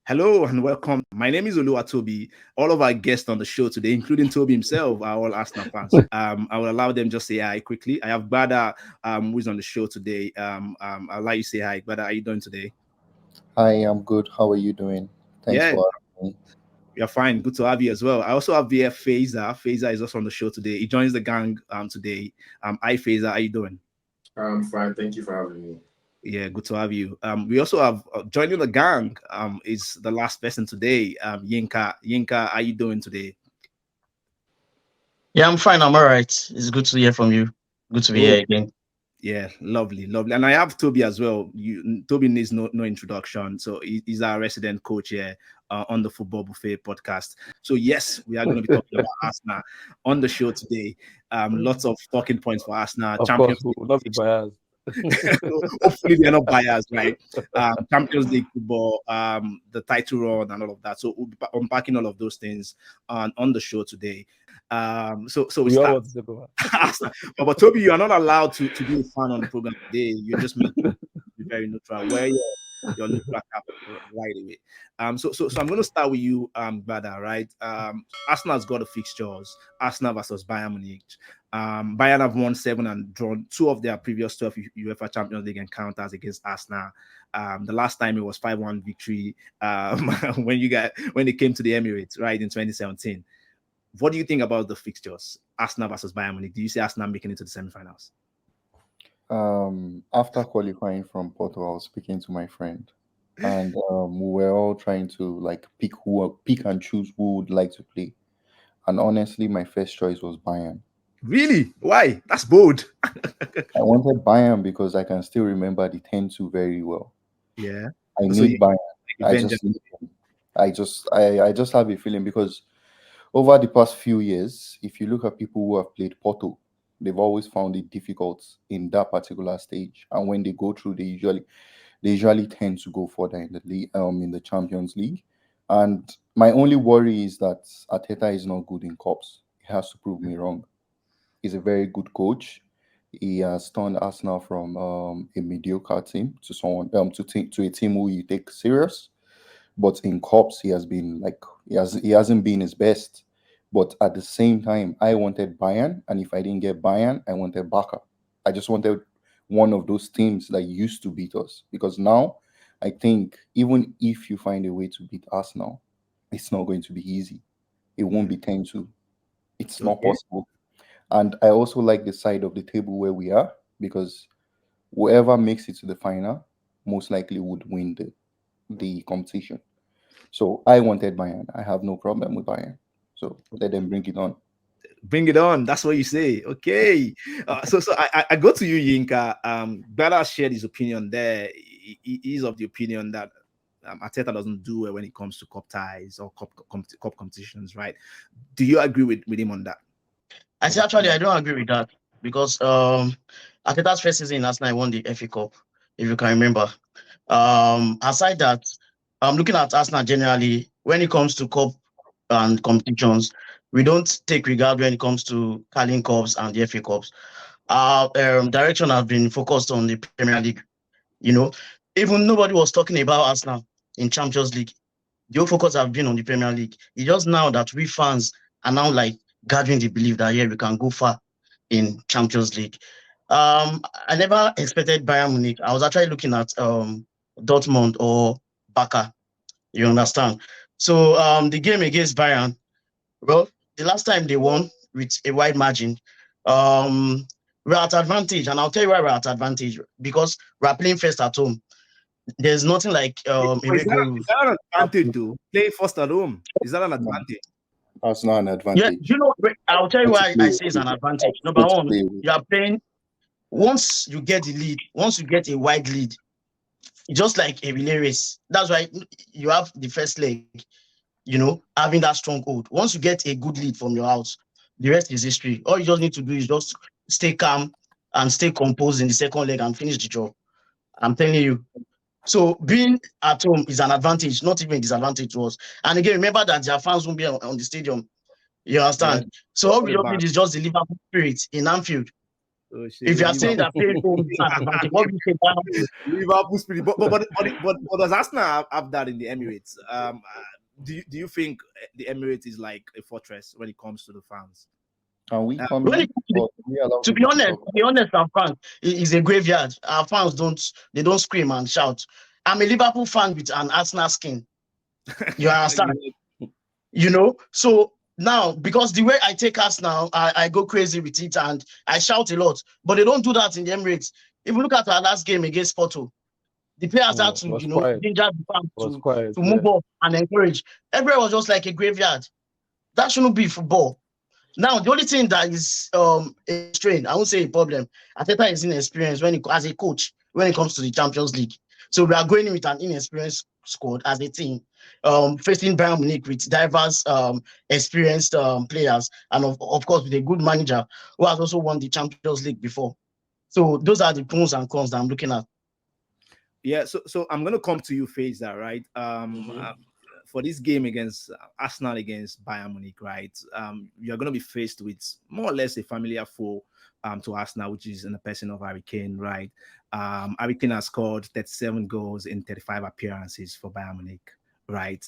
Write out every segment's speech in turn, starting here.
Hello and welcome. My name is Oluwatobi. All of our guests on the show today, including Toby himself, are all Arsenal fans. I will allow them just say hi quickly. I have Bada, who is on the show today. I'll allow you to say hi. Bada, how are you doing today? Hi, I'm good. How are you doing? Thanks Yeah, for having me. you're fine. Good to have you as well. I also have VF Fazer. Fazer is also on the show today. He joins the gang today. Hi Fazer, how you doing? I'm fine. Thank you for having me. Yeah, good to have you. We also have joining the gang is the last person today. Yinka. Yinka, how you doing today? Yeah, I'm fine. I'm all right. It's good to hear from you. Good to be Oh, here again. yeah, lovely, lovely. And I have Toby as well. Toby needs no introduction. So he's our resident coach here on the Football Buffet podcast. So yes, we are going to be talking about Arsenal on the show today. Lots of talking points for Arsenal. Of course, Champions we will not be League. biased. Hopefully they're not biased, right? Champions League football, the title run and all of that. So we'll be unpacking all of those things on the show today. So we We all start. want to talk about. But Toby, you are not allowed to be a fan on the program today. You're just meant to be very neutral. Wear your neutral cap right away. So I'm going to start with you, Bada. Right? Arsenal's got the fixtures. Arsenal versus Bayern Munich. Bayern have won 7 and drawn 2 of their previous 12 UEFA Champions League encounters against Arsenal. The last time it was 5-1 victory when they came to the Emirates, right, in 2017. What do you think about the fixtures? Arsenal versus Bayern Munich. Do you see Arsenal making it to the semifinals? After qualifying from Porto, I was speaking to my friend, and we were all trying to like pick and choose who would like to play. And honestly, my first choice was Bayern. Really? Why? That's bold. I wanted Bayern because I can still remember the 10-2 very well. Yeah. I So need you Bayern. I vengeance. just need them. I just have a feeling because over the past few years, if you look at people who have played Porto, they've always found it difficult in that particular stage. And when they go through, they usually tend to go further in the league, in the Champions League. And my only worry is that Ateta is not good in cups. He has to prove me wrong. He's a very good coach. He has turned Arsenal from a mediocre team to someone to a team who you take serious. But in cups, he has been like he hasn't been his best. But at the same time, I wanted Bayern, and if I didn't get Bayern, I wanted Barca. I just wanted one of those teams that used to beat us because now I think even if you find a way to beat Arsenal, it's not going to be easy. It won't be 10-2. It's not Okay. possible. And I also like the side of the table where we are because whoever makes it to the final most likely would win the competition. So I wanted Bayern. I have no problem with Bayern. So let them bring it on. Bring it on. That's what you say. Okay. So I go to you, Yinka. Bada shared his opinion there. He's of the opinion that Arteta doesn't do well when it comes to cup ties or cup competitions, right? Do you agree with him on that? I say actually I don't agree with that because Ateta's first season in Arsenal won the FA Cup, if you can remember. Aside that, I'm looking at Arsenal generally when it comes to cup and competitions, we don't take regard when it comes to Carling Cups and the FA Cups. Our direction has been focused on the Premier League. You know, even nobody was talking about Arsenal in Champions League. The whole focus have been on the Premier League. It's just now that we fans are now like gathering the belief that yeah, we can go far in Champions League. I never expected Bayern Munich. I was actually looking at Dortmund or Barca. You understand? So the game against Bayern, well, the last time they won with a wide margin, um, we're at advantage, and I'll tell you why we're at advantage because we're playing first at home. There's nothing like Is away is goals. that an advantage, though? Playing first at home. Is that an No, advantage? that's not an Yeah, advantage. I'll tell you Let's why play I away. say it's an advantage. Number Let's one, play away. you are playing once you get the lead, once you get a wide lead, it's just like a relay race. That's why you have the first leg, having that stronghold. Once you get a good lead from your house, the rest is history. All you just need to do is just stay calm and stay composed in the second leg and finish the job. I'm telling you. So being at home is an advantage, not even a disadvantage to us. And again, remember that their fans won't be on the stadium. You Yeah, understand? So all all we the just back. need is just the Liverpool spirit in Anfield. Oh shit, If you are Liverpool. saying that playing home is an advantage, what do you say? Bayern? Liverpool spirit, but does Arsenal have that in the Emirates? Do you think the Emirates is like a fortress when it comes to the fans? Can we Uh, come When in, it comes to, or do we allow to be people to honest, talk? and frank, it's a graveyard. Our fans don't scream and shout. I'm a Liverpool fan with an Arsenal skin. You understand? So now, because the way I take Arsenal, I go crazy with it and I shout a lot. But they don't do that in the Emirates. If you look at our last game against Porto, the players had It to, was quiet. ginger the fans It was to quiet. move Yeah. up and encourage. Everywhere was just like a graveyard. That shouldn't be football. Now, the only thing that is a strain, I won't say a problem. Ateta is inexperienced as a coach when it comes to the Champions League. So we are going in with an inexperienced squad as a team, facing Bayern Munich with diverse experienced players, and of course with a good manager who has also won the Champions League before. So those are the pros and cons that I'm looking at. Yeah, so I'm gonna come to you, Faisal, right? For this game against Arsenal against Bayern Munich, right? You're gonna be faced with more or less a familiar foe to Arsenal, which is in the person of Harry Kane, right? Harry Kane has scored 37 goals in 35 appearances for Bayern Munich, right?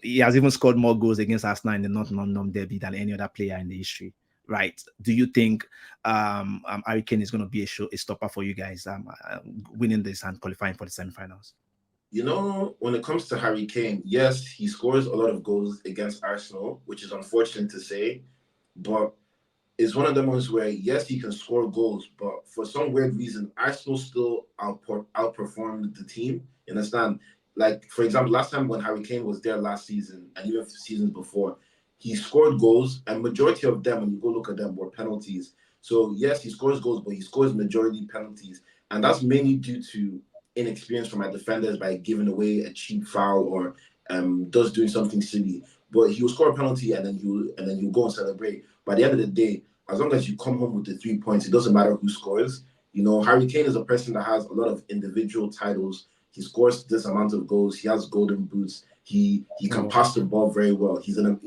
He has even scored more goals against Arsenal in the North London derby than any other player in the history, right? Do you think Harry Kane is going to be a stopper for you guys winning this and qualifying for the semifinals? When it comes to Harry Kane, yes, he scores a lot of goals against Arsenal, which is unfortunate to say, but it's one of the ones where, yes, he can score goals, but for some weird reason, Arsenal still outperformed the team. You understand? Like, for example, last time when Harry Kane was there last season, and even seasons before, he scored goals, and majority of them, when you go look at them, were penalties. So, yes, he scores goals, but he scores majority penalties. And that's mainly due to inexperience from our defenders by giving away a cheap foul or just doing something silly. But he will score a penalty and then you go and celebrate. By the end of the day, as long as you come home with the 3 points, it doesn't matter who scores. Harry Kane is a person that has a lot of individual titles. He scores this amount of goals. He has golden boots. He can pass the ball very well. He's an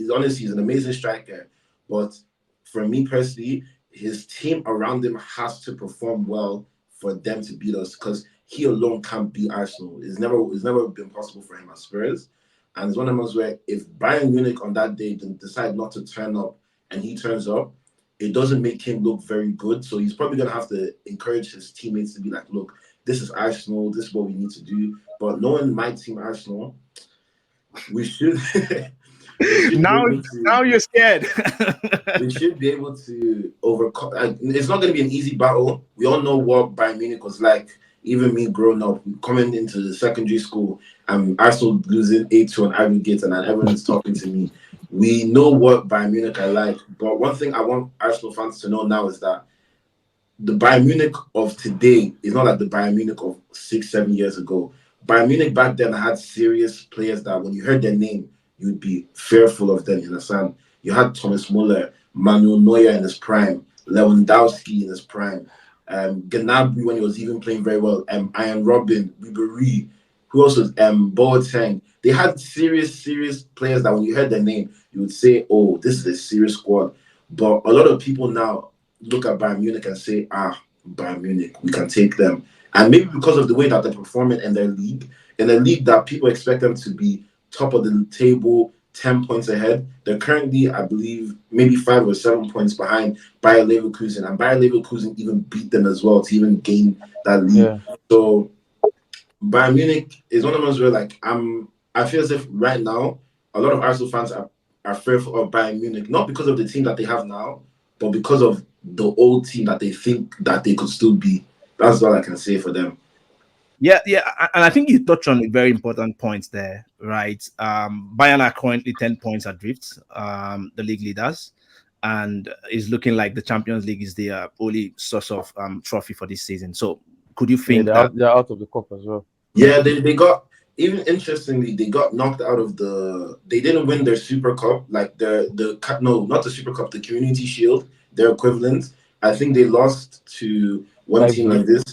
amazing striker. But for me personally, his team around him has to perform well for them to beat us, because he alone can't beat Arsenal. It's never been possible for him at Spurs. And it's one of those where if Bayern Munich on that day decide not to turn up and he turns up, it doesn't make him look very good. So he's probably going to have to encourage his teammates to be like, look, this is Arsenal. This is what we need to do. But knowing my team, Arsenal, we should, we should be Now, able to. now you're scared. We should be able to overcome. It's not going to be an easy battle. We all know what Bayern Munich was like. Even me growing up, coming into the secondary school, and Arsenal losing 8-2 on aggregate, and then everyone's talking to me. We know what Bayern Munich are like. But one thing I want Arsenal fans to know now is that the Bayern Munich of today is not like the Bayern Munich of 6-7 years ago. Bayern Munich back then had serious players that when you heard their name, you'd be fearful of them. You understand? You had Thomas Muller, Manuel Neuer in his prime, Lewandowski in his prime, Gnabry when he was even playing very well, Ian Robin, Ribéry, who else was Boateng. They had serious players that when you heard their name, you would say, "Oh, this is a serious squad." But a lot of people now look at Bayern Munich and say, Bayern Munich, we can take them. And maybe because of the way that they're performing in a league that people expect them to be top of the table, 10 points ahead. They're currently, I believe, maybe 5 or 7 points behind Bayer Leverkusen. And Bayer Leverkusen even beat them as well to even gain that lead. Yeah. So Bayern Munich is one of those where I feel as if right now a lot of Arsenal fans are fearful of Bayern Munich, not because of the team that they have now, but because of the old team that they think that they could still be. That's all I can say for them. Yeah, and I think you touched on a very important point there, right? Bayern are currently 10 points adrift, the league leaders, and it's looking like the Champions League is their only source of trophy for this season. So, could you Yeah, think that? they're out of the cup as well. Yeah, they got, even interestingly, they got knocked out of they didn't win their Super Cup, like no, not the Super Cup, the Community Shield, their equivalent. I think they lost to one team Leipzig. like this.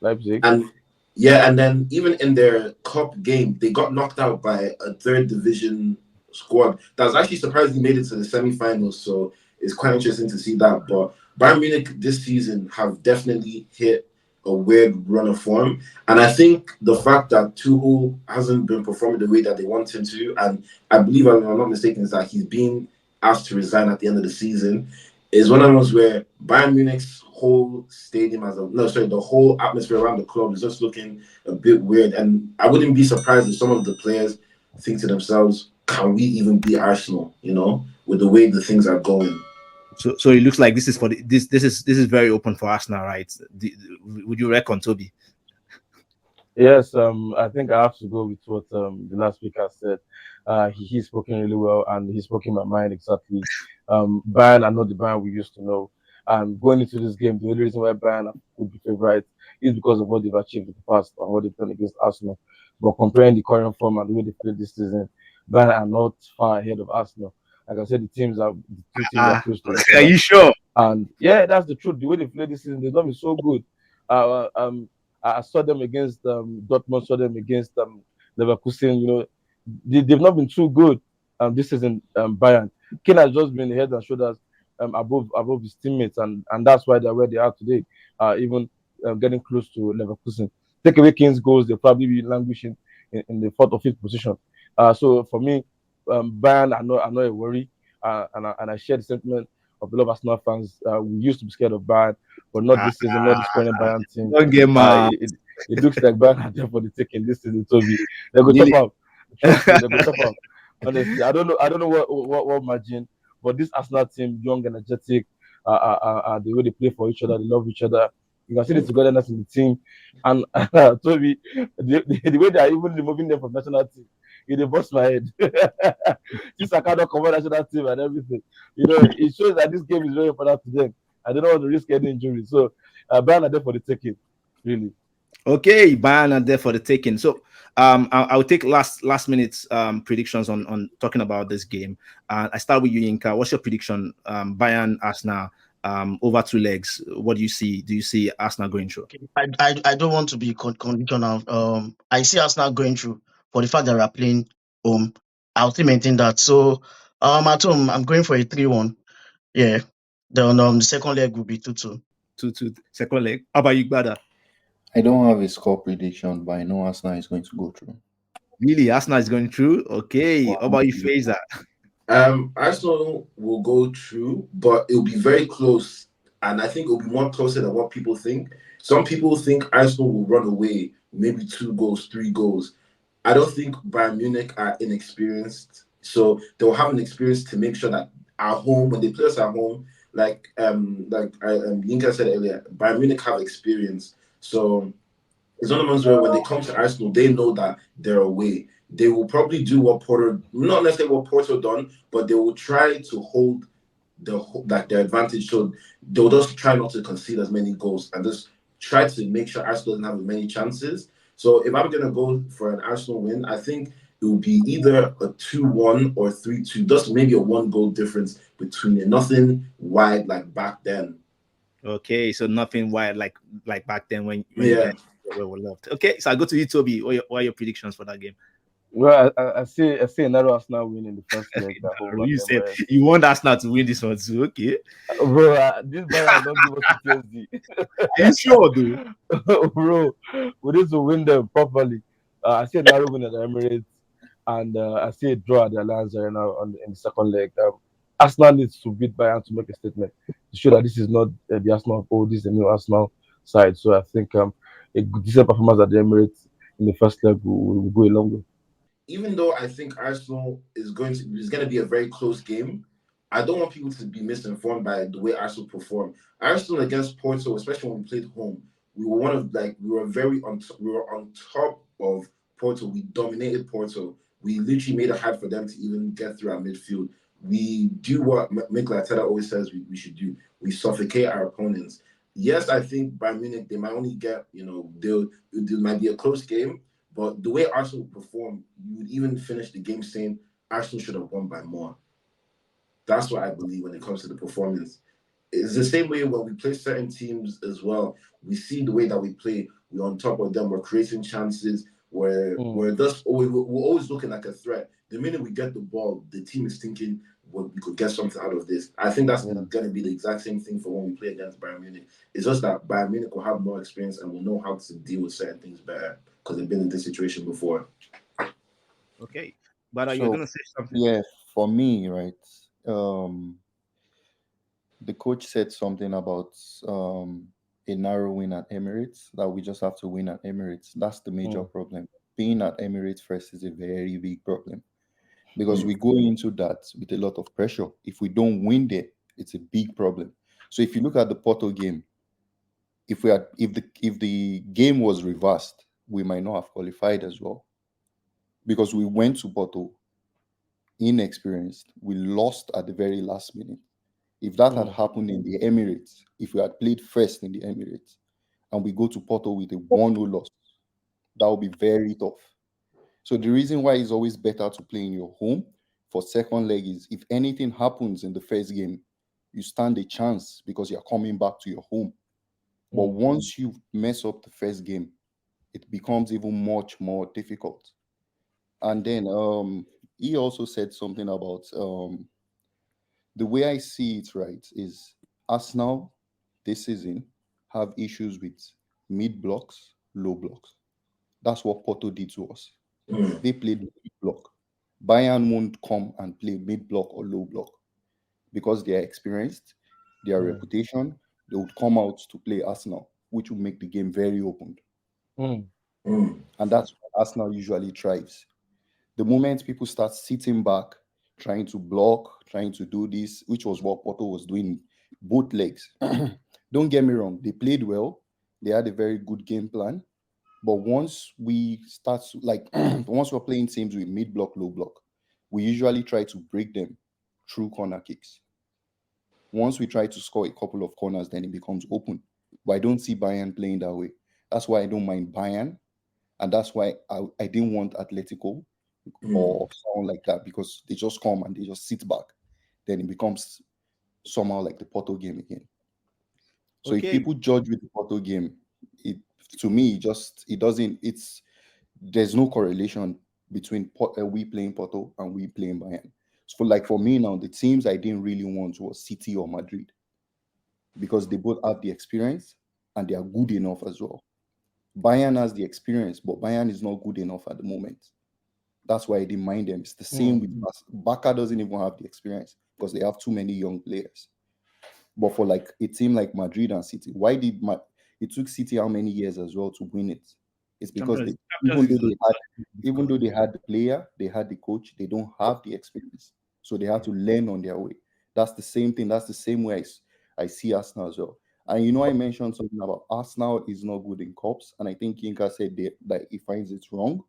Leipzig. And yeah, and then even in their cup game, they got knocked out by a third division squad that's actually surprisingly made it to the semifinals. So it's quite interesting to see that. But Bayern Munich this season have definitely hit a weird run of form, and I think the fact that Tuchel hasn't been performing the way that they want him to, and I believe, if I'm not mistaken, is that he's being asked to resign at the end of the season, is one of those where Bayern Munich's whole stadium the whole atmosphere around the club is just looking a bit weird, and I wouldn't be surprised if some of the players think to themselves, "Can we even beat Arsenal?" With the way the things are going. So it looks like this is for this is very open for Arsenal, right? Would you reckon, Toby? Yes, I think I have to go with what the last speaker said. He's spoken really well, and he's spoken my mind exactly. Bayern are not the Bayern we used to know. And going into this game, the only reason why Bayern could be favourite is because of what they've achieved in the past and what they've done against Arsenal. But comparing the current form and the way they played this season, Bayern are not far ahead of Arsenal. Like I said, the two teams are Ah, close to each are other. you sure? And yeah, that's the truth. The way they played this season, they've not been so good. I saw them against Dortmund, saw them against Leverkusen. They've not been too good this season. Bayern, Kane has just been head and shoulders above his teammates, and that's why they're where they are today. Even getting close to Leverkusen. Take away Kane's goals, they'll probably be languishing in the fourth or fifth position. So for me, Bayern are not a worry, and I share the sentiment of a lot of Arsenal fans. We used to be scared of Bayern, but not Ah, this season, not this current Bayern team. don't get mad. It looks like Bayern are there for the taking this season, Toby. They go top Really? up. Trust me, they go top up. Honestly, I don't know what margin, but this Arsenal team, young, energetic, the way they play for each other, they love each other. You can see the togetherness in the team, and Toby, the way they are even removing them from national team, it bust my head. Since I cannot cover national team and everything, it shows that this game is very important to them. I don't want to risk any injury, so Bayern are there for the taking, really. Okay, Bayern are there for the taking. So I'll take last minute predictions on talking about this game. I start with you, Yinka. What's your prediction? Bayern, Arsenal, over two legs. What do you see? Do you see Arsenal going through? Okay. I don't want to be conditional. I see Arsenal going through for the fact that we are playing home. I'll still maintain that. So at home, I'm going for a 3-1. Yeah. Then the second leg will be 2-2. Two second leg. How about you, Bada? I don't have a score prediction, but I know Arsenal is going to go through. Really, Arsenal is going through. Okay. Wow. How about you, Fraser? Arsenal will go through, but it'll be very close, and I think it'll be more closer than what people think. Some people think Arsenal will run away, maybe 2 goals, 3 goals. I don't think Bayern Munich are inexperienced, so they'll have an experience to make sure that at home, when they play us at home, Yinka said earlier, Bayern Munich have experience, so it's one of those where when they come to Arsenal, they know that they're away. They will probably do what Porter, not necessarily what Porter done, but they will try to hold their advantage. So they'll just try not to concede as many goals and just try to make sure Arsenal doesn't have as many chances. So if I'm gonna go for an Arsenal win, I think it will be either a 2-1 or 3-2, just maybe a 1 goal difference between it. Nothing wide like back then. Okay, so nothing wild like back then when you Yeah. guys were loved. Okay, so I go to you, Toby. What are your predictions for that game? Well, I see another Arsenal win in the first leg at home at You the said Emirates. you want Arsenal to win this one too. Okay, Bro, this Bayern don't give us PTSD. are you sure, dude? Bro, we need to win them properly. I see a narrow win at the Emirates, and I see a draw at the Allianz Arena in the second leg. Arsenal needs to beat Bayern to make a statement to show that this is not the Arsenal of old, this is the new Arsenal side. So I think a decent performance at the Emirates in the first leg will go a long way. Even though I think Arsenal is going to be a very close game, I don't want people to be misinformed by the way Arsenal perform. Arsenal against Porto, especially when we played home, we were one of we were we were on top of Porto. We dominated Porto. We literally made it hard for them to even get through our midfield. We do what Mikel Arteta always says we should do. We suffocate our opponents. Yes, I think by Munich they might only get there might be a close game, but the way Arsenal performed, you would even finish the game saying Arsenal should have won by more. That's what I believe when it comes to the performance. It's the same way when we play certain teams as well. We see the way that we play. We're on top of them. We're creating chances. We're Mm. we're just we're always looking like a threat. The minute we get the ball, the team is thinking we could get something out of this. I think that's Yeah. going to be the exact same thing for when we play against Bayern Munich. It's just that Bayern Munich will have more experience and will know how to deal with certain things better because they've been in this situation before. Okay, but you're So gonna say something. yeah, for me, right? The coach said something about a narrow win at Emirates, that we just have to win at Emirates. That's the major problem. Being at Emirates first is a very big problem because we go into that with a lot of pressure. If we don't win there, it's a big problem. So if you look at the Porto game, if the game was reversed, we might not have qualified as well because we went to Porto inexperienced. We lost at the very last minute. If that had happened in the Emirates, if we had played first in the Emirates and we go to Porto with a 1-0 loss, that would be very tough. So the reason why it's always better to play in your home for second leg is if anything happens in the first game, you stand a chance because you're coming back to your home. But once you mess up the first game, it becomes even much more difficult. And then he also said something about the way I see it, right, is Arsenal this season have issues with mid blocks, low blocks. That's what Porto did to us. They played mid block. Bayern won't come and play mid block or low block because they are experienced, their reputation. They would come out to play Arsenal, which will make the game very open. And that's why Arsenal usually thrives. The moment people start sitting back, trying to block, trying to do this, which was what Porto was doing, both legs. Don't get me wrong, they played well. They had a very good game plan. But once we start, like, once we're playing teams with mid block, low block, we usually try to break them through corner kicks. Once we try to score a couple of corners, then it becomes open. But I don't see Bayern playing that way. That's why I don't mind Bayern. And that's why I didn't want Atletico or someone like that because they just come and they just sit back. Then it becomes somehow like the Porto game again. So if Okay, people judge with the Porto game, it to me it doesn't. There's no correlation between we playing Porto and we playing Bayern. So for me now, the teams I didn't really want was City or Madrid because they both have the experience and they are good enough as well. Bayern has the experience, but Bayern is not good enough at the moment. That's why I didn't mind them. It's the same with Barca doesn't even have the experience because they have too many young players. But for like a team like Madrid and City, it took City how many years as well to win it? It's because Champions, even Champions though is they had the player, they had the coach, they don't have the experience. So they have to learn on their way. That's the same thing. That's the same way I see Arsenal as well. And I mentioned something about Arsenal is not good in cups, and I think Yinka said that he finds it wrong.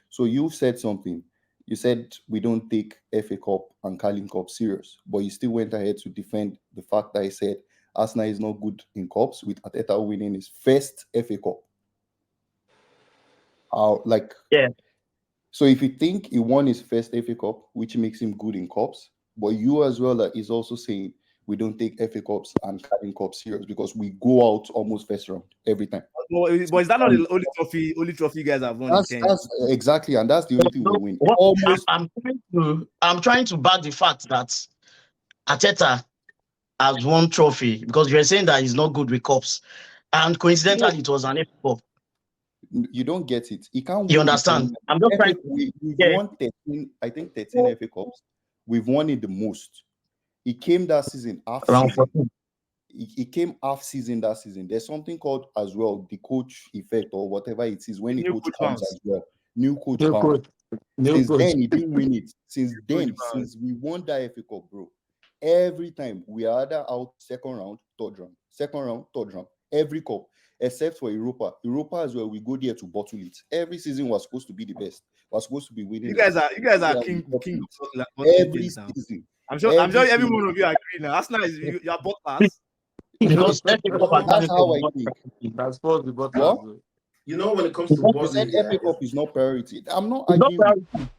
So you said something. You said we don't take FA Cup and Carling Cup serious, but you still went ahead to defend the fact that I said Arsenal is not good in cups with Ateta winning his first FA Cup. Yeah. So if you think he won his first FA Cup, which makes him good in cups, but you as well is also saying we don't take FA Cups and Carling Cup serious because we go out almost first round every time. but is that not the only trophy you guys have won in 10 years? That's exactly, and that's the only thing we win. What Almost. I'm trying to back the fact that Ateta has won trophy because you're saying that he's not good with cups, and coincidentally, it was an FA Cup. You don't get it. He can't win. You understand? I'm just trying. We've won 13, I think 13 FA Cups. We've won it the most. He came that season half Around season. 14. He came half season that season. There's something called as well the coach effect or whatever it is when the New coach coach comes bounce. as well. New coach New bounce. coach. New Since coach. then, he didn't win it. Since then, coach bounce. since we won that FA Cup, bro, every time we are either out second round, third round, second round, third round, every cup, except for Europa. Europa as well, we go there to bottle it. Every season was supposed to be the best. Was supposed to be winning. You guys are Yeah, king we king bottle of it. bottling Every things now. season. I'm sure every one of you agree now. Arsenal is you are bottlers. Because FA Cup and That's Carling how Cup I is not think. That's for the What? butlers. You know, when it comes to You bottling, said yeah, FA Cup is not priority. I'm not It's not arguing with priority.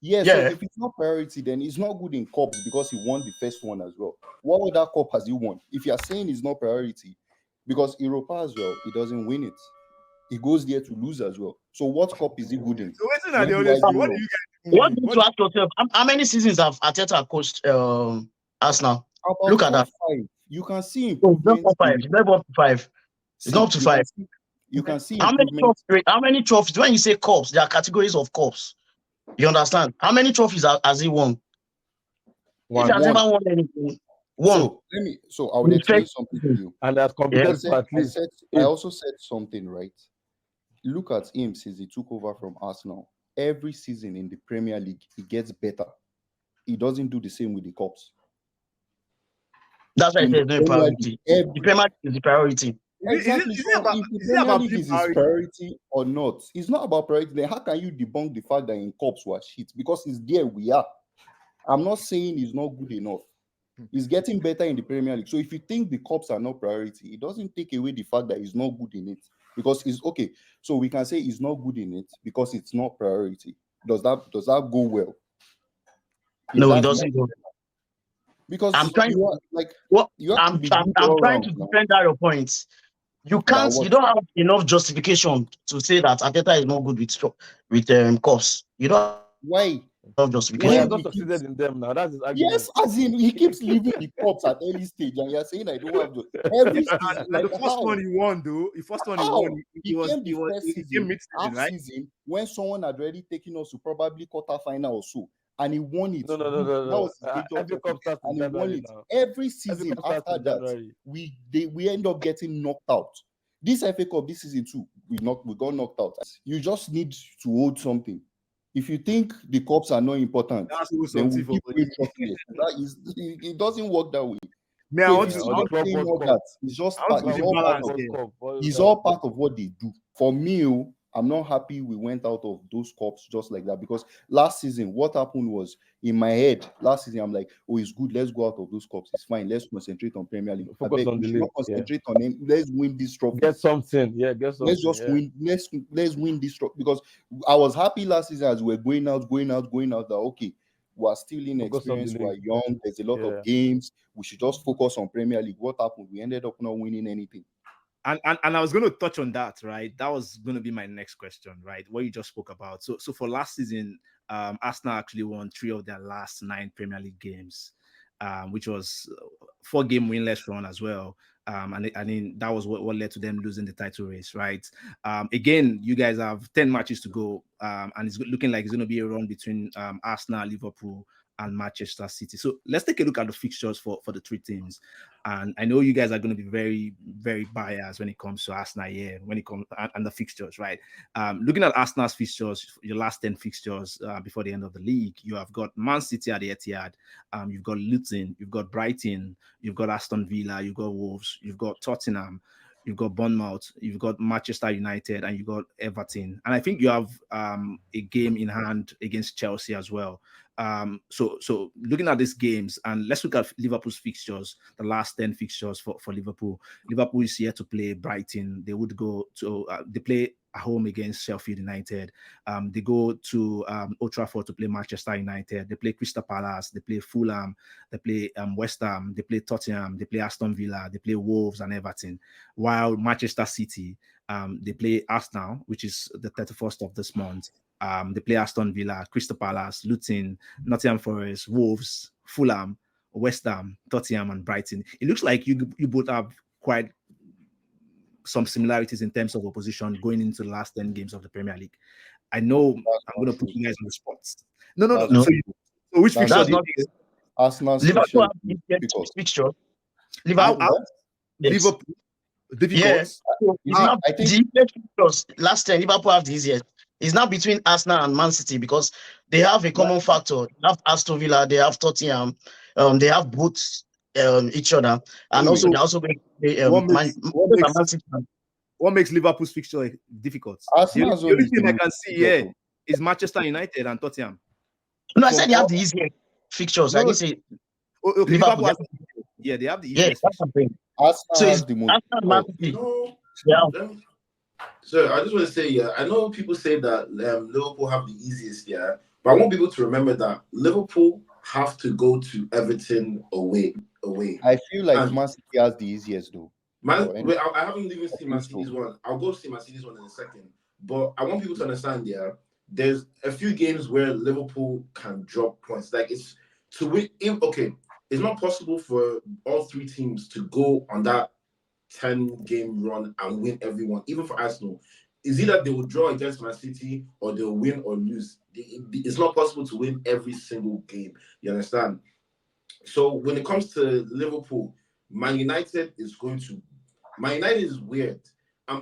Yeah, so Yeah. if it's not priority, then he's not good in cups because he won the first one as well. What other cup has he won? If you're saying it's not priority, because Europa as well, he doesn't win it. He goes there to lose as well. So what cup is he good in? So waiting at When the do I honestly, go what do wrong? you guys What win? do you ask yourself? How many seasons have Arteta coached Arsenal? About Look at 4, that. 5. You can see So it's not improvements. up 5. It's never up to 5. It's not up to 5. You can see How many improvements. trophies? How many trophies? When you say cups, there are categories of cups. You understand? How many trophies has he won? If he has One. never won anything, one. So I would explain something to you. And that's competed for at least. I also said something, right? Look at him since he took over from Arsenal. Every season in the Premier League, he gets better. He doesn't do the same with the cups. That's why I In said the no Premier priority. League, The Premier League is the priority. Exactly. Is So it about, if the is it Premier about League being is his priority or not, it's not about priority. Then how can you debunk the fact that in cups was shit? Because it's there we are. I'm not saying he's not good enough. He's getting better in the Premier League. So if you think the cups are not priority, it doesn't take away the fact that he's not good in it. Because it's okay. So we can say he's not good in it because it's not priority. Does that go well? No, it doesn't go. Because I'm trying you are like you have I'm to be good all trying to round now. defend that your point. You can't. You don't have enough justification to say that Arteta is not good with cups. You don't Why? have justification. He has not succeeded in them now. That's his argument. Yes, as in he keeps leaving the cups at early stage, and you're saying I don't have every season. Like the first one he won, though. The first one he won, he came mid-season, right? Season when someone had already taken us to probably quarter-final or so, and he won it. No. That was his Every cup starts in January now. Every season after that, we end up getting knocked out. This FA Cup this season too, we got knocked out. You just need to hold something. If you think the cups are not important, then we keep winning trophies. It doesn't work that way. So if it's just it's all part of what they do. For me, I'm not happy we went out of those cups just like that, because last season what happened was, in my head last season I'm like, oh, it's good, let's go out of those cups, it's fine, let's concentrate on Premier League. Focus on the league. Concentrate on them. Let's win this trophy. Get something. Let's just win. Let's win this trophy, because I was happy last season as we were going out that okay, we're still inexperienced, we're young, there's a lot of games, we should just focus on Premier League. What happened? We ended up not winning anything. And I was going to touch on that, right? That was going to be my next question, right? What you just spoke about. So for last season, Arsenal actually won 3 of their last 9 Premier League games, which was 4-game winless run as well. And I mean, that was what led to them losing the title race, right? Again, you guys have 10 matches to go, and it's looking like it's going to be a run between Arsenal, Liverpool, and Manchester City. So let's take a look at the fixtures for the 3 teams. And I know you guys are going to be very, very biased when it comes to Arsenal here, when it comes and the fixtures, right? Looking at Arsenal's fixtures, your last 10 fixtures before the end of the league, you have got Man City at the Etihad, you've got Luton, you've got Brighton, you've got Aston Villa, you've got Wolves, you've got Tottenham, you've got Bournemouth, you've got Manchester United, and you've got Everton. And I think you have a game in hand against Chelsea as well. So looking at these games, and let's look at Liverpool's fixtures, the last 10 fixtures for Liverpool. Liverpool is here to play Brighton. They would go to, they play at home against Sheffield United. They go to Old Trafford to play Manchester United. They play Crystal Palace. They play Fulham. They play West Ham. They play Tottenham. They play Aston Villa. They play Wolves and Everton. While Manchester City, they play Arsenal, which is the 31st of this month. They play Aston Villa, Crystal Palace, Luton, Nottingham Forest, Wolves, Fulham, West Ham, Tottenham, and Brighton. It looks like you both have quite some similarities in terms of opposition going into the last 10 games of the Premier League. I know I'm going to put you guys on the spot. No. So which fixture do you think? Arsenal's Liverpool have the fixture. Liverpool. Difficult. Yes. I think the fixtures last 10, Liverpool have the easiest. It's not between Arsenal and Man City, because they have a common factor. They have Aston Villa, they have Tottenham, they have both each other, and also they also going to what makes Liverpool's fixture difficult? The only thing I can see here is Manchester United and Tottenham. No, I said they have the easiest fixtures. I didn't say Liverpool has they have the easiest. So it's the most. So I just want to say, I know people say that Liverpool have the easiest, but I want people to remember that Liverpool have to go to Everton away. I feel like Man City has the easiest though. Wait, I haven't even seen Man City's one. I'll go see Man City's one in a second. But I want people to understand, yeah, there's a few games where Liverpool can drop points. Like it's to win. It's not possible for all three teams to go on that 10-game run and win everyone. Even for Arsenal, it's either they will draw against Man City or they'll win or lose. It's not possible to win every single game. You understand? So when it comes to Liverpool, Man United is weird.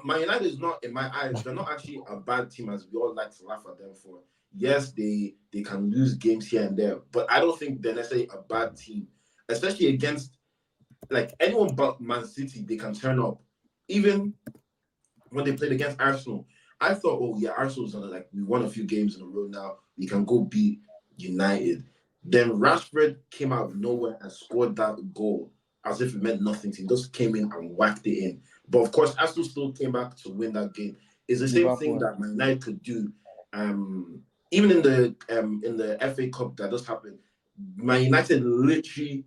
Man United is not, in my eyes, they're not actually a bad team as we all like to laugh at them for. Yes, they can lose games here and there, but I don't think they're necessarily a bad team, especially against like anyone but Man City. They can turn up. Even when they played against Arsenal, I thought, oh yeah, Arsenal's on like we won a few games in a row now. We can go beat United. Then Rashford came out of nowhere and scored that goal as if it meant nothing to him. Just came in and whacked it in. But of course, Arsenal still came back to win that game. It's the same thing that Man United could do. Even in the FA Cup that just happened, Man United literally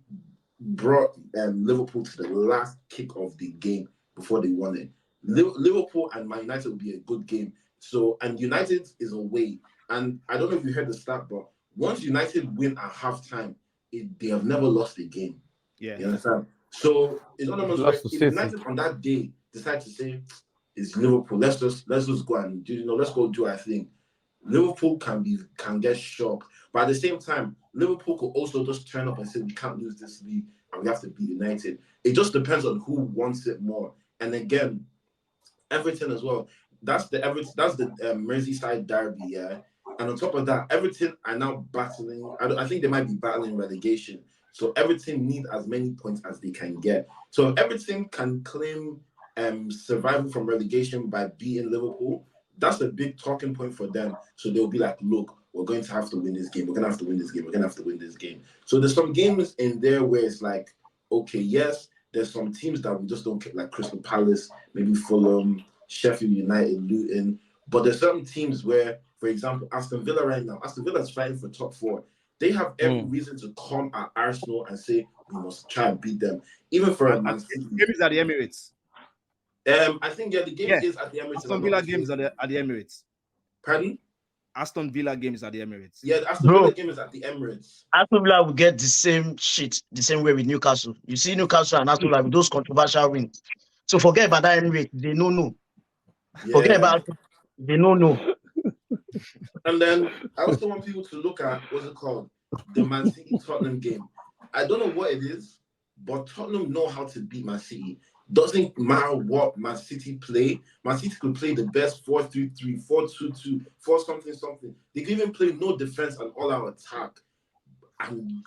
brought Liverpool to the last kick of the game before they won it. Liverpool and Man United will be a good game. So, and United is away. And I don't know if you heard the stat, but once United win at halftime, they have never lost a game. Yeah. You understand? So it's one of those where if United on that day decide to say it's Liverpool, let's just go and let's go do our thing. Liverpool can get shocked, but at the same time, Liverpool could also just turn up and say we can't lose this league and we have to beat United. It just depends on who wants it more. And again, Everton as well. That's the Merseyside derby, yeah. And on top of that, Everton are now battling. I think they might be battling relegation. So Everton need as many points as they can get. So if Everton can claim survival from relegation by beating Liverpool, that's a big talking point for them. So they'll be like, look, we're going to have to win this game. We're going to have to win this game. We're going to have to win this game. So there's some games in there where it's like, okay, yes, there's some teams that we just don't get, like Crystal Palace, maybe Fulham, Sheffield United, Luton. But there's certain teams where, for example, Aston Villa right now, Aston Villa is fighting for top 4. They have every reason to come at Arsenal and say, we must try and beat them. Even for Man City. The game is at the Emirates. I think, the game is at the Emirates. Aston Villa games at the Emirates. Pardon? Aston Villa games at the Emirates. Yeah, the Aston Villa game is at the Emirates. Aston Villa will get the same shit the same way with Newcastle. You see Newcastle and Aston Villa with those controversial wins. So forget about that Emirates. They know. Yeah. Forget about it. They know. And then I also want people to look at, what's it called? The Man City Tottenham game. I don't know what it is, but Tottenham know how to beat Man City. Doesn't matter what Man City play. Man City could play the best 4-3-3, 4-2-2, 4-something. They can even play no defense and all-out attack.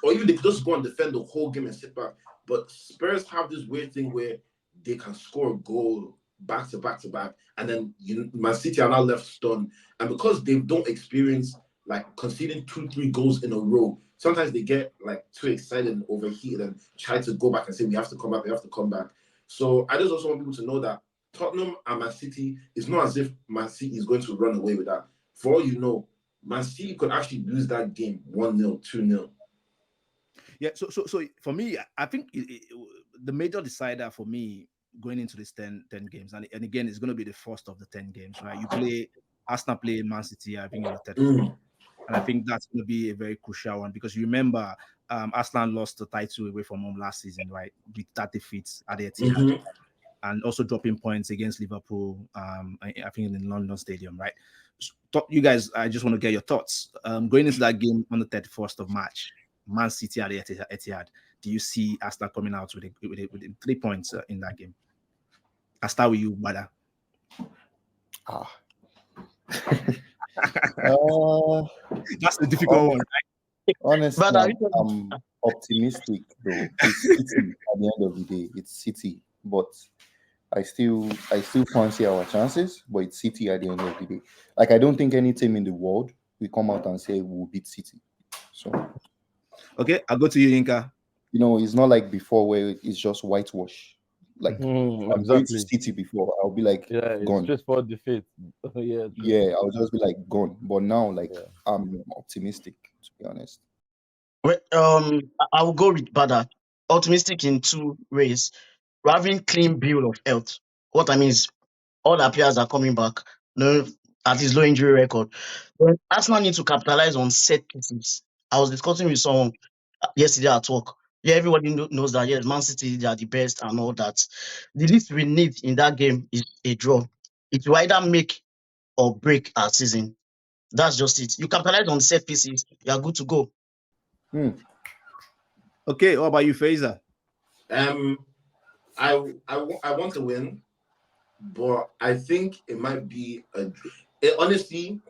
Or even they could just go and defend the whole game and sit back. But Spurs have this weird thing where they can score a goal back to back to back, and then Man City are now left stunned. And because they don't experience like conceding 2-3 goals in a row, sometimes they get like too excited and overheated and try to go back and say we have to come back. So I just also want people to know that Tottenham and Man City is not as if Man City is going to run away with that. For all you know, Man City could actually lose that game 1-0, 2-0. Yeah, so for me, I think the major decider for me going into this 10 games, and again, it's going to be the first of the 10 games, right? You play Arsenal, play Man City, I think in the 3rd. And I think that's going to be a very crucial one because you remember Arsenal lost the title away from home last season, right? With that defeat at the Etihad, and also dropping points against Liverpool, I think in London Stadium, right? So, you guys, I just want to get your thoughts. Going into that game on the 31st of March, Man City at the Etihad, do you see Arsenal coming out with 3 points in that game? I'll start with you, Bada. That's the difficult one, right? Honestly, I'm optimistic though. It's City at the end of the day. It's City, but I still fancy our chances, but it's City at the end of the day. Like I don't think any team in the world will come out and say we'll beat City. So okay, I'll go to you, Yinka. It's not like before where it's just whitewash. Like I'm going to City before, I'll be like, gone. Just for defeat. I'll just be like gone. But now, I'm optimistic, to be honest. Well, I will go with Bada. Optimistic in 2 ways. we're having clean bill of health. What I mean is all our players are coming back. No, at his low injury record. But Arsenal need to capitalize on set pieces. I was discussing with someone yesterday at work. Yeah, everybody knows that yes, Man City they are the best and all that. The least we need in that game is a draw. It will either make or break our season. That's just it. You capitalize on set pieces, you are good to go. Hmm. Okay, what about you, Fraser? Um, I want to win, but I think it might be honestly,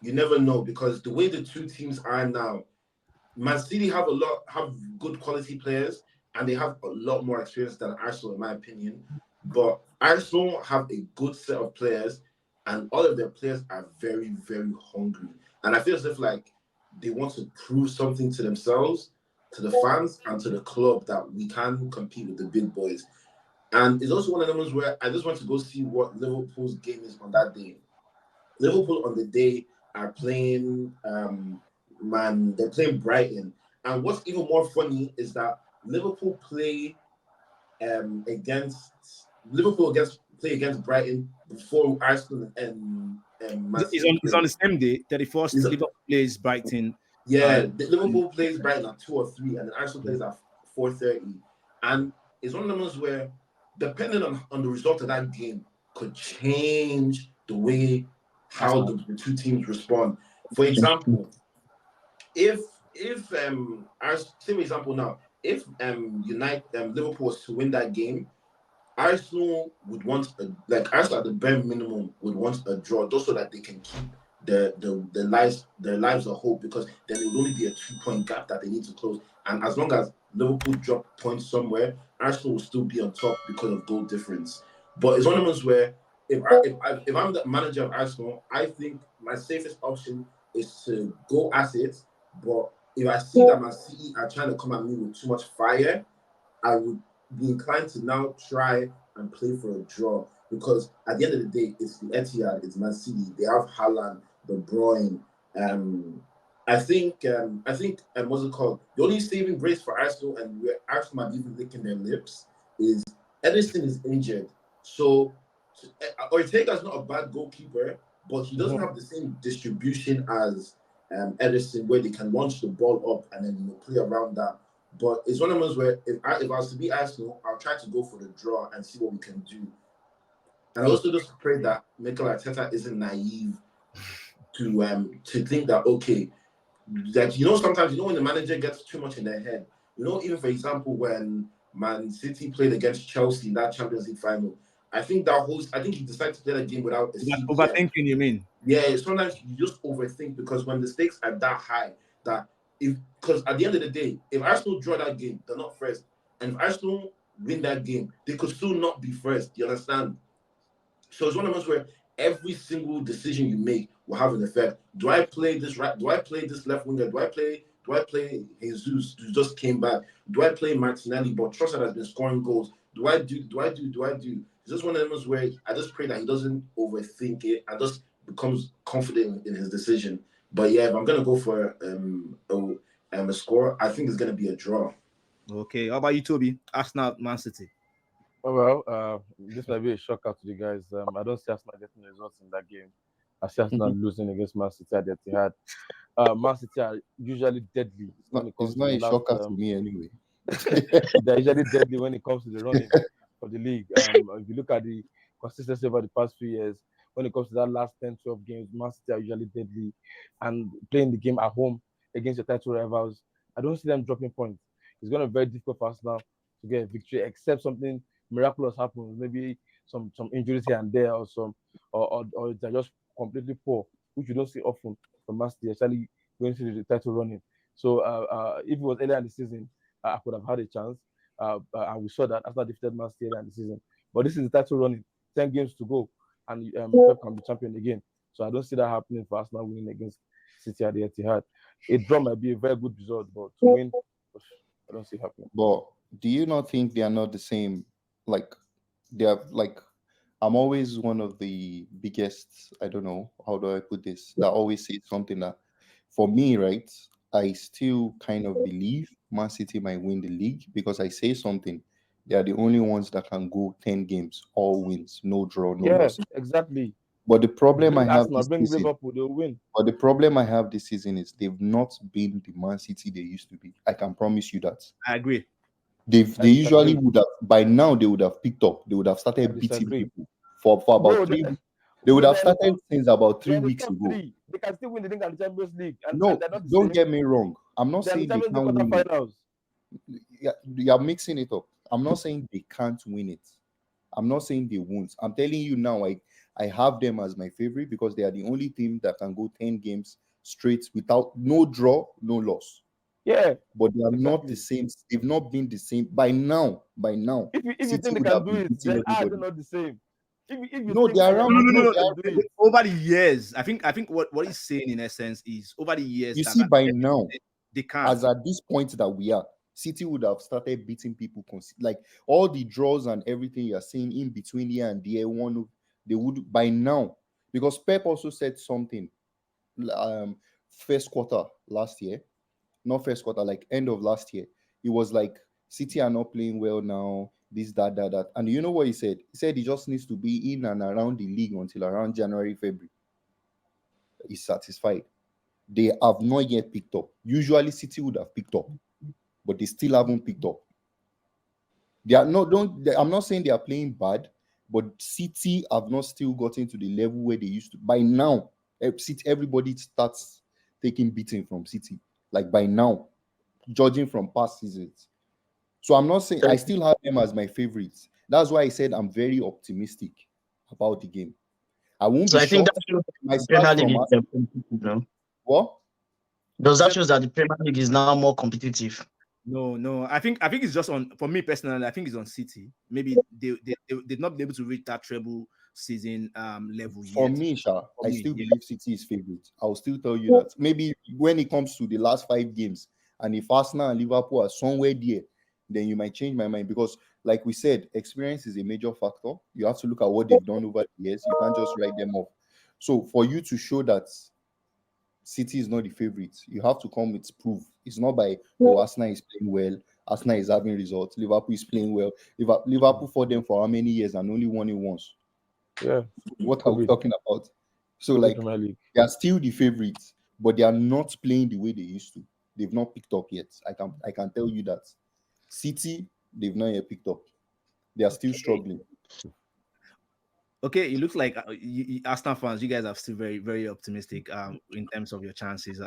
you never know because the way the two teams are now, Man City have good quality players and they have a lot more experience than Arsenal, in my opinion. But Arsenal have a good set of players, and all of their players are very, very hungry. And I feel as if like they want to prove something to themselves, to the fans, and to the club that we can compete with the big boys. And it's also one of the ones where I just want to go see what Liverpool's game is on that day. Liverpool on the day are playing they're playing Brighton. And what's even more funny is that Liverpool play against play against Brighton before Arsenal and Man It's City on, it's on play. the same day, 31st. Is Liverpool plays Brighton. Yeah, And Liverpool plays Brighton at 2 or 3, and then Arsenal plays at 4:30. And it's one of the ones where, depending on the result of that game, could change the way how Arsenal. the two teams respond. For example, if say for example now, if Liverpool was to win that game, Arsenal would want Arsenal at the bare minimum would want a draw just so that they can keep their lives of hope because then it would only be a 2 point gap that they need to close. And as long as Liverpool drop points somewhere, Arsenal will still be on top because of goal difference. But it's one of those where if I'm the manager of Arsenal, I think my safest option is to go at it. But if I see that Man City are trying to come at me with too much fire, I would be inclined to now try and play for a draw because at the end of the day, it's the Etihad, it's Man City. They have Haaland, De Bruyne. Um, I think what's it called? The only saving grace for Arsenal and where Arsenal might be even licking their lips is Edison is injured. So Ortega's not a bad goalkeeper, but he doesn't have the same distribution as Edison, where they can launch the ball up and then play around that. But it's one of those where if I was to be Arsenal, I'll try to go for the draw and see what we can do. And I also just pray that Mikel Arteta isn't naive to think that okay, like sometimes when the manager gets too much in their head, even for example when Man City played against Chelsea in that Champions League final, I think he decided to play that game without a CDM. Overthinking, you mean? Yeah, sometimes you just overthink because when the stakes are that high, that because at the end of the day, if Arsenal draw that game, they're not first. And if Arsenal win that game, they could still not be first. You understand? So it's one of those where every single decision you make will have an effect. Do I play this right? Do I play this left winger? Do I play Jesus who just came back? Do I play Martinelli but Trossard has been scoring goals? Do I do? It's just one of those where I just pray that he doesn't overthink it and just becomes confident in his decision. But yeah, if I'm gonna go for a score, I think it's gonna be a draw. Okay. How about you, Toby? Arsenal, Man City. Oh, well, this might be a shocker to the guys. I don't see Arsenal getting results in that game. I see Arsenal losing against Man City at the Etihad. Man City are usually deadly when it It's comes to not the a last. shocker to me anyway. They're usually deadly when it comes to the running of the league. If you look at the consistency over the past few years, when it comes to that last 10, 12 games, Man City are usually deadly and playing the game at home against your title rivals. I don't see them dropping points. It's going to be very difficult for us now to get a victory, except something miraculous happens, maybe some injuries here and there, or they're just completely poor, which you don't see often from Man City, especially going through the title running. So if it was earlier in the season, I could have had a chance. And we saw that after defeated Man City in the season. But this is the title running, 10 games to go, and Pep can be champion again. So I don't see that happening for Arsenal winning against City at the Etihad. A draw might be a very good result, but to win, I don't see it happening. But do you not think they are not the same? Like they are like I'm always one of the biggest, I don't know, how do I put this, that always say something that for me, right, I still kind of believe Man City might win the league because I say something They are the only ones that can go 10 games, all wins, no draw, no Yeah, loss. exactly. But the problem I Bring have Arsenal, this bring season, Liverpool, they'll win. but the problem I have this season is they've not been the Man City they used to be. I can promise you that. I agree. They I usually disagree. would have, by now they would have picked up. They would have I started beating disagree. people for Bro, about 3 weeks. They would bro, have they're in the started top, since about they're 3 in the weeks top ago. three. They can still win the thing at the Champions League, and No, they're not the don't same. get me wrong. I'm not They're in saying the they Champions League can't win it. quarterfinals. You're mixing it up. I'm not saying they can't win it. I'm not saying they won't. I'm telling you now, I have them as my favorite because they are the only team that can go 10 games straight without no draw, no loss. Yeah, But they are not the exactly. same. They've not been the same by now. If you City think they would can have do been it, beating then they're everybody. not the same. If you No, think they're they are around. No, good no, no, No, enough no. they to are. do it, Over the years, I think what he's saying in essence is over the years You that, see, by now, they can't. as at this point that we are, City would have started beating people. Like all the draws and everything you're seeing in between here and there, they would by now, because Pep also said something first quarter last year, not first quarter, like end of last year. It was like City are not playing well now, this, that. And you know what he said? He said he just needs to be in and around the league until around January, February. He's satisfied. They have not yet picked up. Usually City would have picked up, but they still haven't picked up. They are not I'm not saying they are playing bad, but City have not still gotten to the level where they used to. By now, everybody starts taking beating from City. Like by now, judging from past seasons. So I'm not saying I still have them as my favorites. That's why I said I'm very optimistic about the game. I won't So be I think that shocked. shows I the start Premier from League is competitive now. what? Does that shows that the Premier League is now more competitive? No. I think it's just on, for me personally. I think it's on City. Maybe they've not been able to reach that treble season level For yet. me, Sha, For I me, still yeah. believe City is favorite. I'll still tell you that. Maybe when it comes to the last 5 games, and if Arsenal and Liverpool are somewhere there, then you might change my mind. Because, like we said, experience is a major factor. You have to look at what they've done over the years. You can't just write them off. So, for you to show that City is not the favorite, you have to come with proof. It's not by, oh, Arsenal is playing well, Arsenal is having results, Liverpool is playing well. Liverpool fought them for how many years and only won it once? yeah. What are we COVID, talking about? So, COVID like, Premier League. they are still the favorites, but they are not playing the way they used to. They've not picked up yet. I can tell you that. City, they've not yet picked up. They are still struggling. Okay, it looks like Arsenal fans, you guys are still very, very optimistic in terms of your chances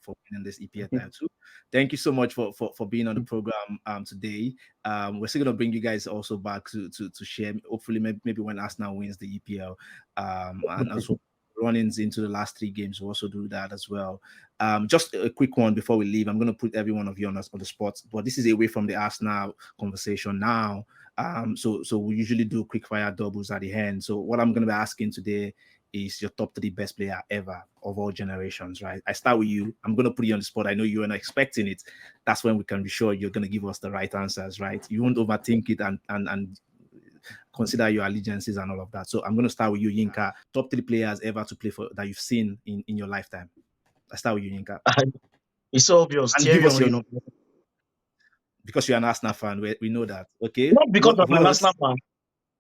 for winning this EPL title. Thank you so much for being on the program today. We're still gonna bring you guys also back to share. Hopefully, maybe when Arsenal wins the EPL, and also run-ins into the last 3 games, we'll also do that as well. Just a quick one before we leave. I'm gonna put every one of you on the spot, but this is away from the Arsenal conversation now. So we usually do quick fire doubles at the end. So what I'm going to be asking today is your top 3 best player ever of all generations, right? I start with you. I'm going to put you on the spot. I know you were not expecting it. That's when we can be sure you're going to give us the right answers, right? You won't overthink it and consider your allegiances and all of that. So I'm going to start with you, Yinka. Top 3 players ever to play for that you've seen in your lifetime. I start with you, Yinka. It's so obvious. And give Thierry us Henry, your, no. because you're an Arsenal fan, we know that. Okay. Not because of my What else? national fan.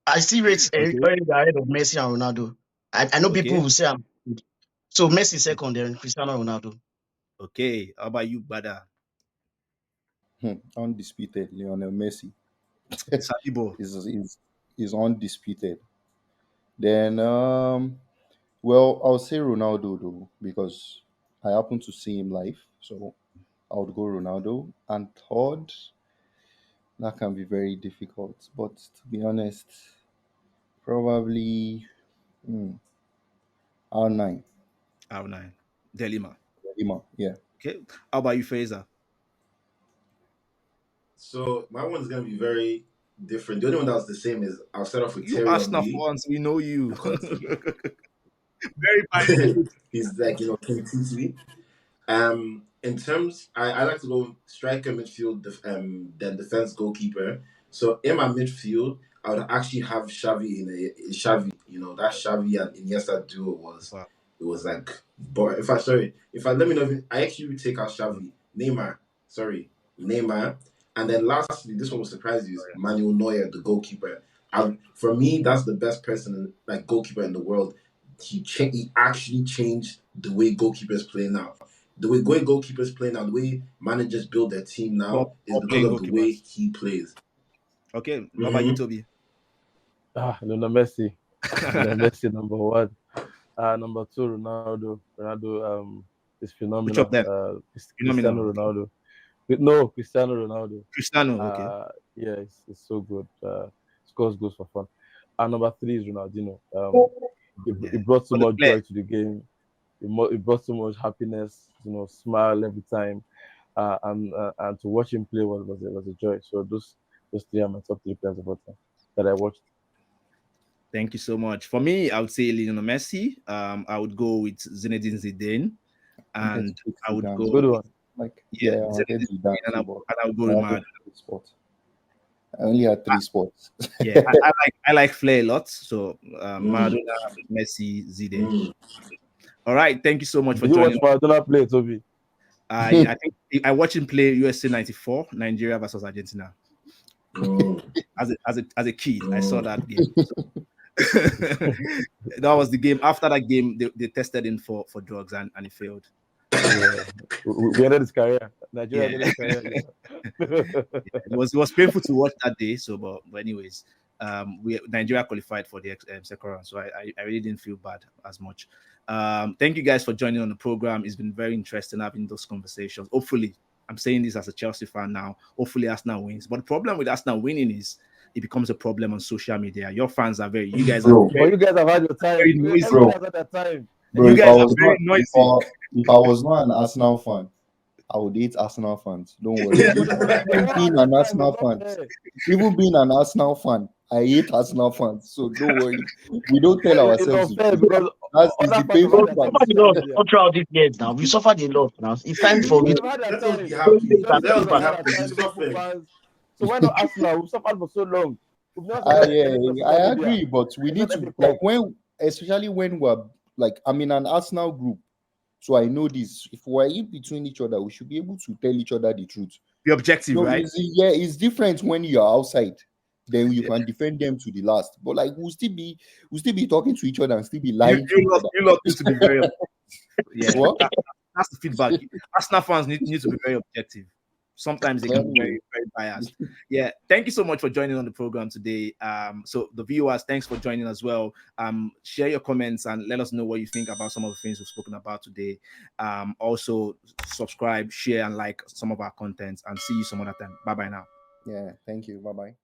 I still rate Henry Okay. ahead of Messi and Ronaldo. I know people Okay. will say I'm good. So Messi second, then Cristiano Ronaldo. Okay. How about you, Bada? Undisputed, Lionel Messi Salibo. is undisputed. Then, well, I'll say Ronaldo though, because I happen to see him live. So I would go Ronaldo. And third, that can be very difficult. But to be honest, probably R9. R9. Delima. Lima, yeah. Okay. How about you, Fraser? So my one's gonna be very different. The only one that was the same is I'll start off with You Thierry Arsenal Henry fans, we know you. because Very biased. he's like King Titi. In terms, I like to go striker, midfield, then defense, goalkeeper. So in my midfield, I would actually have Xavi in Xavi. You know that Xavi and Iniesta duo was Wow. it was like. But if I let me know, I actually would take out Xavi, Neymar. Sorry, Neymar. And then lastly, this one will surprise you, is Manuel Neuer, the goalkeeper. For me, that's the best person, like goalkeeper in the world. He actually changed the way goalkeepers play now. The way goalkeepers play now, the way managers build their team now, is because playing of the way goalkeepers. he plays. Okay, what about you, Toby? Lionel Messi. Lionel Messi, number one. Number two, Ronaldo. Ronaldo is Which of phenomenal. them? Cristiano Phenomenal. Ronaldo. No, Cristiano Ronaldo. Cristiano, okay. Yeah, it's so good. Scores goals for fun. And number three is Ronaldinho. He brought so much joy to the game. It brought so much happiness. Smile every time. And to watch him play was a joy. So those three are my top three players of all time that I watched. Thank you so much. For me, I would say Lionel Messi. I would go with Zinedine Zidane, and I would go good one. Like Zinedine Zidane, and I would go with Maradona. I only had 3 spots. Yeah, I like Flair a lot. So Maradona, Messi, Zidane. All right, thank you so much for joining. You watch Maradona play, Toby? I think I watched him play USA '94, Nigeria versus Argentina. As a kid, I saw that game. That was the game. After that game, they tested him for drugs and he failed. Yeah. We ended his career. Nigeria ended his career. It was painful to watch that day. So, but anyways, Nigeria qualified for the second round, so I really didn't feel bad as much. Thank you guys for joining on the program. It's been very interesting having those conversations. Hopefully, I'm saying this as a Chelsea fan now. Hopefully, Arsenal wins. But the problem with Arsenal winning is it becomes a problem on social media. Your fans are you guys have had your time. Very Everyone has had their time. Bro, you guys are very noisy. If I was not an Arsenal fan, I would hate Arsenal fans. Don't worry. Even being an Arsenal fan, I hate Arsenal fans. So don't worry. We don't tell ourselves because that's the painful We part. suffered a lot all throughout these years now. We suffered a lot now. It's time for it. Let us be happy. Let us be happy. We suffer. So why not Arsenal? We've suffered for so long. I agree, but we need to, like, especially when we're like, I'm in an Arsenal group, so I know this. If we're in between each other, we should be able to tell each other the truth. The objective, right? It's different when you're outside. Then you can defend them to the last. But like, we'll still be talking to each other and still be lying to each other. You lot used to be very What? That's the feedback. Arsenal fans need to be very objective. Sometimes they can be very, very biased. Yeah. Thank you so much for joining on the program today. So the viewers, thanks for joining as well. Share your comments and let us know what you think about some of the things we've spoken about today. Also subscribe, share, and like some of our contents, and see you some other time. Bye-bye now. Yeah, thank you. Bye-bye.